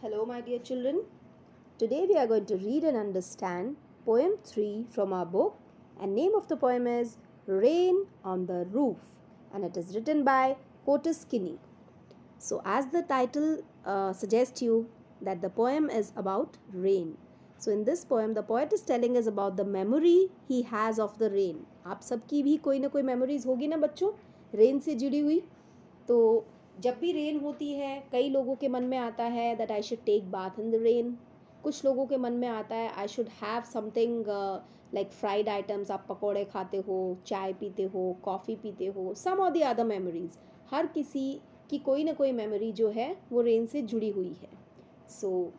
Hello, my dear children. Today we are going to read and understand poem 3 from our book, and name of the poem is Rain on the Roof, and it is written by Curtis Kinney. So, as the title suggests you, that the poem is about rain. So, in this poem, the poet is telling us about the memory he has of the rain. आप सबकी भी कोई ना कोई memories होगी ना बच्चों, rain से जुड़ी हुई. तो जब भी रेन होती है कई लोगों के मन में आता है that I should take bath in the rain. कुछ लोगों के मन में आता है I should have something like fried items. आप पकौड़े खाते हो, चाय पीते हो, कॉफ़ी पीते हो, सम और द अदर मेमोरीज. हर किसी की कोई ना कोई मेमोरी जो है वो रेन से जुड़ी हुई है. So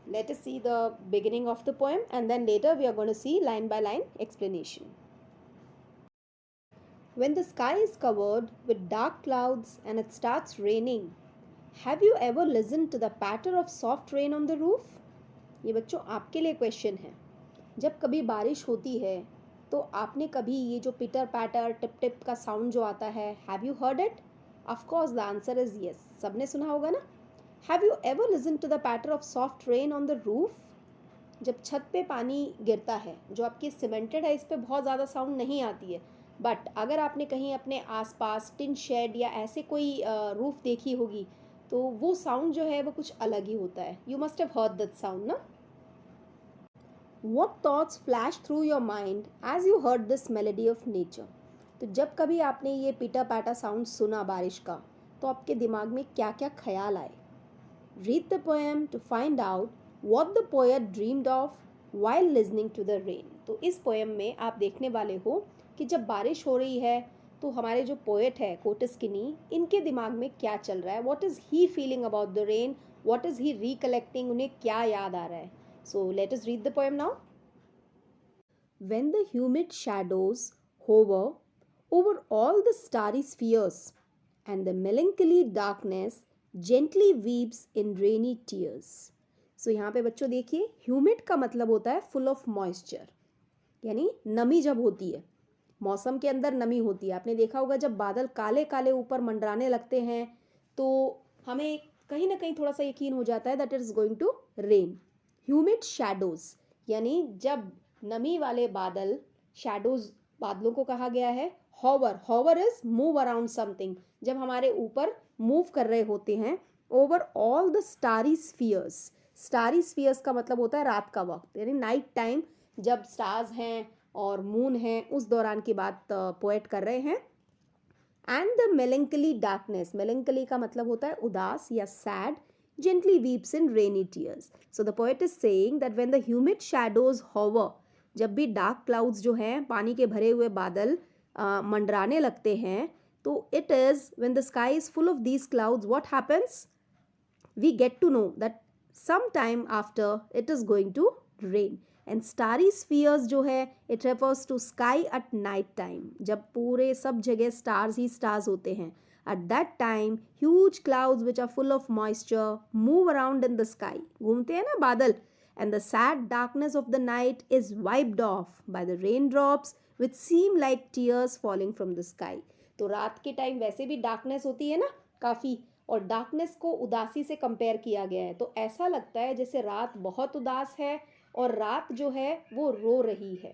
let us see the beginning of the poem and then later we are going to see line by line explanation. When the sky is covered with dark clouds and it starts raining, have you ever listened to the patter of soft rain on the roof? ये बच्चों आपके लिए question है. जब कभी बारिश होती है तो आपने कभी ये जो पिटर पैटर टिप टिप का साउंड जो आता है, have you heard it? Of course the answer is yes. सबने सुना होगा ना. Have you ever listen to the patter of soft rain on the roof? जब छत पे पानी गिरता है, जो आपकी सीमेंटेड है, इस पे बहुत ज़्यादा साउंड नहीं आती है, बट अगर आपने कहीं अपने आसपास टिन शेड या ऐसे कोई रूफ देखी होगी तो वो साउंड जो है वो कुछ अलग ही होता है. You must have heard that sound ना. What thoughts flash through your mind as you heard this melody of nature? तो जब कभी आपने ये पीटा पाटा साउंड सुना बारिश का, तो आपके दिमाग में क्या क्या ख्याल आए? Read the poem to find out what the poet dreamed of while listening to the rain. तो इस पोएम में आप देखने वाले हो कि जब बारिश हो रही है तो हमारे जो पोएट है कोटिस किनी, इनके दिमाग में क्या चल रहा है. What is he feeling about the rain, what is he recollecting, उन्हें क्या याद आ रहा है. So let us read the poem now. When the humid shadows hover over all the starry spheres and the melancholy darkness gently weeps in rainy tears. So यहाँ पे बच्चों देखिए, humid का मतलब होता है full of moisture, यानी नमी जब होती है, मौसम के अंदर नमी होती है. आपने देखा होगा जब बादल काले काले ऊपर मंडराने लगते हैं तो हमें कहीं ना कहीं थोड़ा सा यकीन हो जाता है that it is going to rain. Humid shadows यानी जब नमी वाले बादल, शैडोज बादलों को कहा गया है. Hover, hover is move around something, जब हमारे ऊपर मूव कर रहे होते हैं. Over all the starry spheres, starry spheres का मतलब होता है रात का वक्त, यानी नाइट टाइम जब स्टार्स हैं और मून है, उस दौरान की बात पोएट कर रहे हैं. एंड द मेलेंकली डार्कनेस, मेलेंकली का मतलब होता है उदास या sad, gently weeps in rainy tears. So the poet is saying that when the humid shadows hover, जब भी डार्क क्लाउड्स जो हैं, पानी के भरे हुए बादल मंडराने लगते हैं, तो it is when the sky is full of these clouds, what happens? We get to know that some time after it is going to rain. And starry spheres जो है it refers to sky at night time, जब पूरे सब जगह stars ही stars होते हैं. At that time huge clouds which are full of moisture move around in the sky, घूमते हैं ना बादल. And the sad darkness of the night is wiped off by the rain drops which seem like tears falling from the sky. तो रात के time वैसे भी darkness होती है ना काफ़ी, और डार्कनेस को उदासी से कंपेयर किया गया है, तो ऐसा लगता है जैसे रात बहुत उदास है और रात जो है वो रो रही है,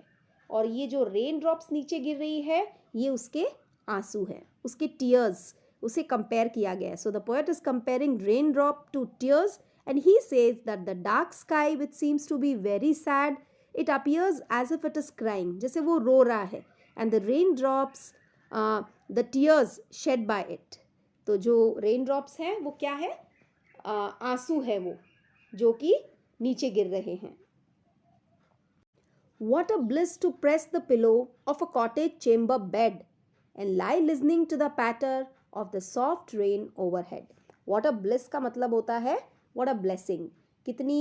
और ये जो रेन ड्रॉप्स नीचे गिर रही है ये उसके आंसू है, उसके टीयर्स, उसे कंपेयर किया गया है. So the poet is comparing rain drop to tears and he says that the dark sky which seems to be very sad, it appears as if it is crying, जैसे वो रो रहा है. And the rain drops, the tears shed by it, तो जो rain drops हैं वो क्या है, आंसू है वो जो कि नीचे गिर रहे हैं. What a bliss to press the pillow of a cottage chamber bed and lie listening to the patter of the soft rain overhead. What a bliss का मतलब होता है what a blessing, कितनी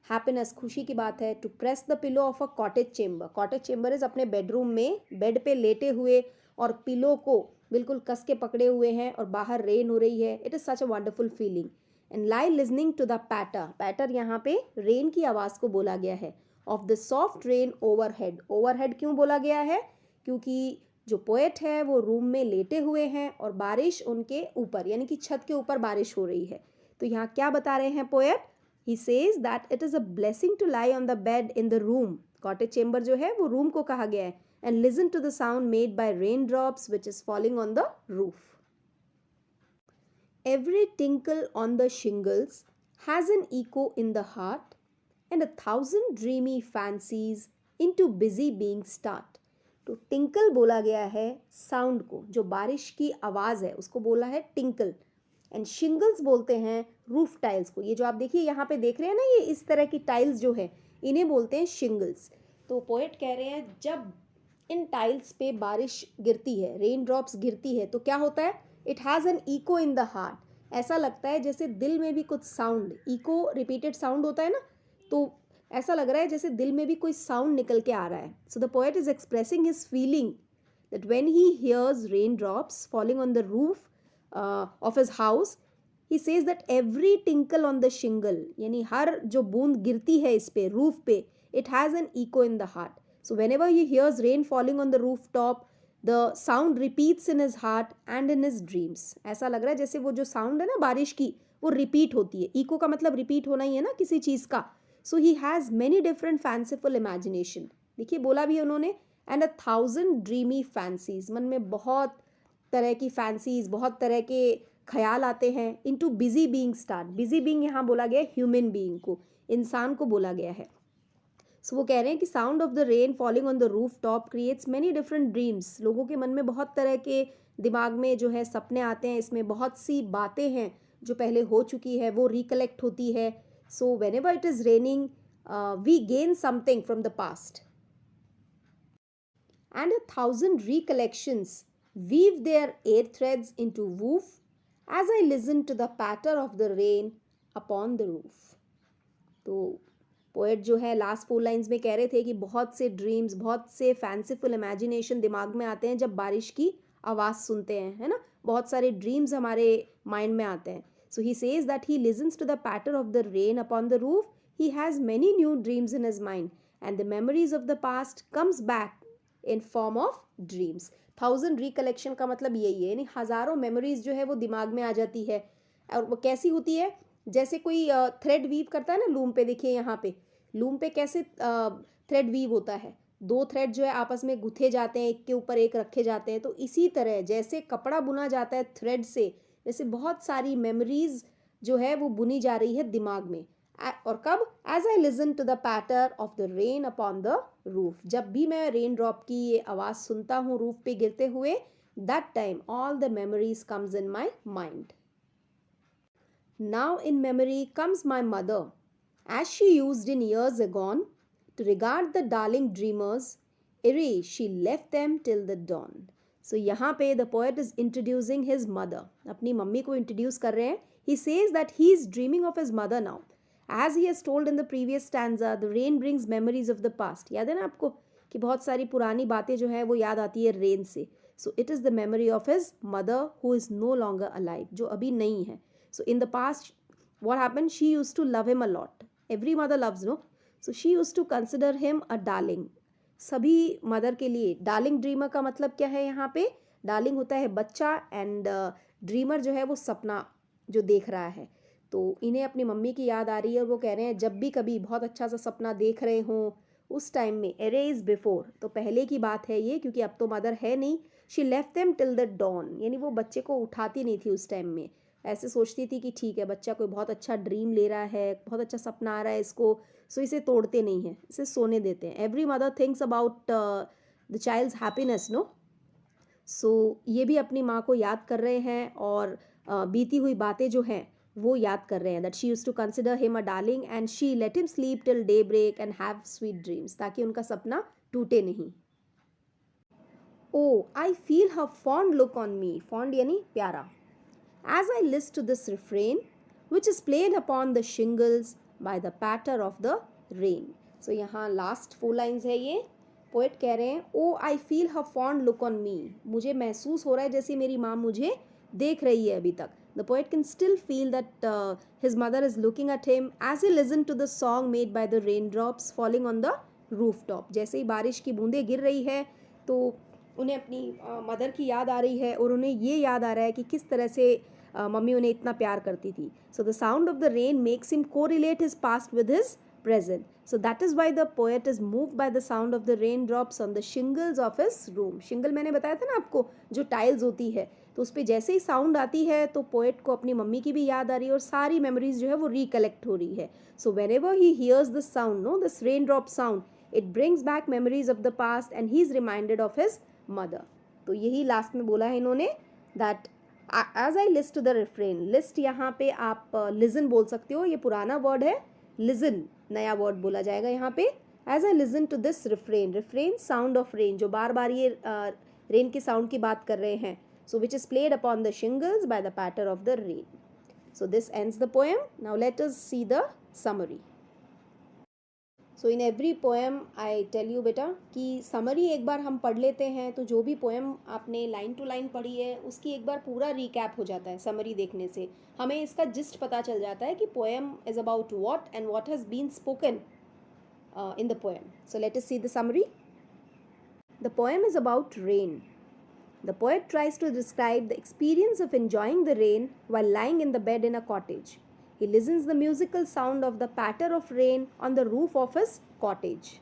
हैप्पीनेस, खुशी की बात है. To press the pillow of a cottage chamber, cottage chamber is अपने बेडरूम में बेड पे लेटे हुए और पिलो को बिल्कुल कस के पकड़े हुए हैं और बाहर रेन हो रही है. It is such a wonderful feeling. And lie listening to the patter, patter यहाँ पे रेन की आवाज़ को बोला गया है. Of the soft rain overhead, overhead क्यों बोला गया है, क्योंकि जो पोएट है वो रूम में लेटे हुए हैं और बारिश उनके ऊपर यानी कि छत के ऊपर बारिश हो रही है. तो यहाँ क्या बता रहे हैं poet, He says that it is a blessing to lie on the bed in the room. Cottage chamber जो है वो रूम को कहा गया है. And listen to the sound made by raindrops which is falling on the roof. Every tinkle on the shingles has an echo in the heart, and 1,000 dreamy fancies into busy being start. तो tinkle बोला गया है sound को, जो बारिश की आवाज़ है उसको बोला है टिंकल. एंड शिंगल्स बोलते हैं रूफ टाइल्स को. ये जो आप देखिए यहाँ पे देख रहे हैं ना, ये इस तरह की टाइल्स जो है इन्हें बोलते हैं शिंगल्स. तो पोएट कह रहे हैं जब इन टाइल्स पे बारिश गिरती है, रेन ड्रॉप्स गिरती है, तो क्या होता है, it has an echo in the heart. ऐसा लगता है जैसे दिल में भी कुछ साउंड, इको रिपीटेड साउंड होता है ना, तो ऐसा लग रहा है जैसे दिल में भी कोई साउंड निकल के आ रहा है. So the poet is expressing his feeling that when he hears rain drops falling on the roof of his house, he says that every tinkle on the shingle, यानी हर जो बूंद गिरती है इस पे, रूफ पे, it has an echo in the heart. So whenever he hears rain falling on the rooftop, the sound repeats in his heart and in his dreams. ऐसा लग रहा है जैसे वो जो साउंड है ना बारिश की, वो रिपीट होती है. इको का मतलब रिपीट होना ही है ना किसी चीज़ का. So he has many different fanciful imagination. देखिए बोला भी है उन्होंने, एंड 1,000 ड्रीमी फैंसीज, मन में बहुत तरह की फैंसीज, बहुत तरह के ख्याल आते हैं. Into busy being start. Busy being यहाँ बोला गया है ह्यूमन बीइंग को, इंसान को बोला गया है. सो वो कह रहे हैं कि sound of the rain falling on the roof top creates many different dreams. लोगों के मन में बहुत तरह के दिमाग में जो है सपने आते हैं. इसमें बहुत सी बातें हैं जो पहले हो चुकी है वो रिकलेक्ट होती है. So whenever it is raining we gain something from the past, and 1,000 recollections weave their air threads into woof as I listen to the patter of the rain upon the roof. तो poet जो है last 4 lines में कह रहे थे कि बहुत से ड्रीम्स, बहुत से फैंसीफुल इमेजिनेशन दिमाग में आते हैं जब बारिश की आवाज़ सुनते हैं, है ना. बहुत सारे ड्रीम्स हमारे माइंड में आते हैं. So he says that he listens to the patter of the rain upon the roof. He has many new dreams in his mind and the memories of the past comes back in form of dreams. 1,000 recollection का मतलब यही है, यानी हज़ारों memories जो है वो दिमाग में आ जाती है. और वो कैसी होती है, जैसे कोई थ्रेड वीव करता है ना लूम पे. देखिए यहाँ पे लूम पे कैसे थ्रेड वीव होता है, 2 थ्रेड जो है आपस में गुथे जाते हैं, एक के ऊपर एक रखे जाते हैं. तो इसी तरह जैसे कपड़ा बुना जाता है थ्रेड से, वैसे बहुत सारी मेमोरीज जो है वो बुनी जा रही है दिमाग में. और कब, as I listen to the patter of the rain upon the roof, जब भी मैं रेन ड्रॉप की ये आवाज़ सुनता हूँ रूफ पे गिरते हुए, that time all the memories comes in my mind. Now in memory comes my mother, as she used in years agone to regard the darling dreamers, ere she left them till the dawn. So यहाँ पे the poet is introducing his mother, अपनी mummy को introduce कर रहे हैं. He says that he is dreaming of his mother now. As he has told in the previous stanza, the rain brings memories of the past. याद है ना आपको कि बहुत सारी पुरानी बातें जो है वो याद आती है रेन से. So it is the memory of his mother who is no longer alive, जो अभी नहीं है. So in the past, what happened? She used to love him a lot. Every mother loves, no? So she used to consider him a darling. सभी mother के लिए darling. Dreamer का मतलब क्या है यहाँ पे? डार्लिंग होता है बच्चा, एंड ड्रीमर जो है वो सपना जो देख रहा है. तो इन्हें अपनी मम्मी की याद आ रही है और वो कह रहे हैं जब भी कभी बहुत अच्छा सा सपना देख रहे हों उस टाइम में. एरेज बिफोर, तो पहले की बात है ये, क्योंकि अब तो मदर है नहीं. She left them till the dawn, यानी वो बच्चे को उठाती नहीं थी उस टाइम में. ऐसे सोचती थी कि ठीक है बच्चा कोई बहुत अच्छा ड्रीम ले रहा है, बहुत अच्छा सपना आ रहा है इसको, सो इसे तोड़ते नहीं हैं, इसे सोने देते हैं. Every mother thinks about the child's happiness, no. So ये भी अपनी माँ को याद कर रहे हैं और बीती हुई बातें जो हैं वो याद कर रहे हैं. That she used to consider him a darling and she let him sleep till daybreak and have sweet dreams, ताकि उनका सपना टूटे नहीं. O I feel her fond look on me. Fond यानी प्यारा. As I list to this refrain, which is played upon the shingles by the patter of the rain. So यहाँ last 4 lines है ये. पोएट कह रहे हैं O I feel her fond look on me, मुझे महसूस हो रहा है जैसे मेरी माँ मुझे देख रही है अभी तक. The poet can still feel that his mother is looking at him as he listened to the song made by the raindrops falling on the rooftop. जैसे ही बारिश की बूंदें गिर रही है तो उन्हें अपनी मदर की याद आ रही है और उन्हें ये याद आ रहा है कि किस तरह से मम्मी उन्हें इतना प्यार करती थी. So the sound of the rain makes him correlate his past with his present. So that is why the poet is moved by the sound of the raindrops on the shingles of his room. Shingle मैंने बताया था ना आपको, जो tiles होती है, तो उस पर जैसे ही साउंड आती है तो पोएट को अपनी मम्मी की भी याद आ रही है और सारी मेमोरीज जो है वो रिकलेक्ट हो रही है. So whenever he hears this sound, no, this rain drop sound, it brings back memories of the past and he is reminded of his mother. तो यही लास्ट में बोला है इन्होंने, that as I list the refrain. List यहाँ पे आप लिजन बोल सकते हो, ये पुराना वर्ड है, लिजन नया वर्ड बोला जाएगा यहाँ पे. As I listen to this refrain, refrain sound of rain, जो बार बार ये रेन के साउंड की बात कर रहे हैं. So which is played upon the shingles by the patter of the rain. So this ends the poem. Now let us see the summary. So in every poem I tell you बेटा कि summary एक बार हम पढ़ लेते हैं तो जो भी poem आपने line to line पढ़ी है उसकी एक बार पूरा recap हो जाता है. summary देखने से हमें इसका gist पता चल जाता है कि poem is about what and what has been spoken in the poem. So let us see the summary. The poem is about rain. The poet tries to describe the experience of enjoying the rain while lying in the bed in a cottage. He listens the musical sound of the patter of rain on the roof of his cottage.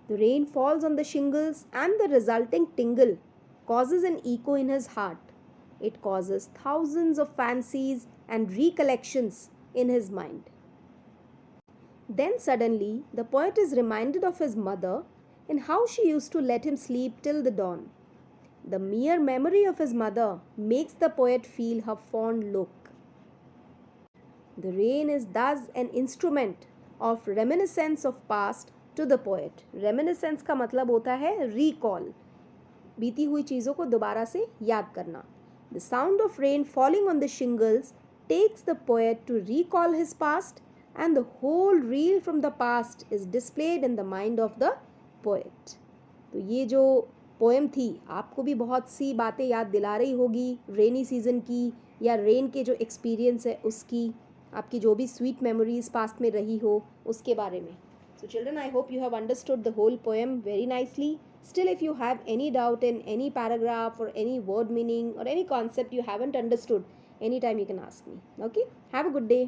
The rain falls on the shingles and the resulting tingle causes an echo in his heart. It causes thousands of fancies and recollections in his mind. Then suddenly the poet is reminded of his mother and how she used to let him sleep till the dawn. The mere memory of his mother makes the poet feel her fond look. The rain is thus an instrument of reminiscence of past to the poet. Reminiscence का मतलब होता है recall, बीती हुई चीज़ों को दोबारा से याद करना. The sound of rain falling on the shingles takes the poet to recall his past, and the whole reel from the past is displayed in the mind of the poet. तो ये जो पोएम थी आपको भी बहुत सी बातें याद दिला रही होगी रेनी सीज़न की, या रेन के जो एक्सपीरियंस है उसकी, आपकी जो भी स्वीट मेमोरीज पास्ट में रही हो उसके बारे में. So children, I hope you have understood the whole poem very nicely. Still, if you have any doubt in any paragraph or any word meaning or any concept you haven't understood, anytime you can ask me. Okay? Have a good day.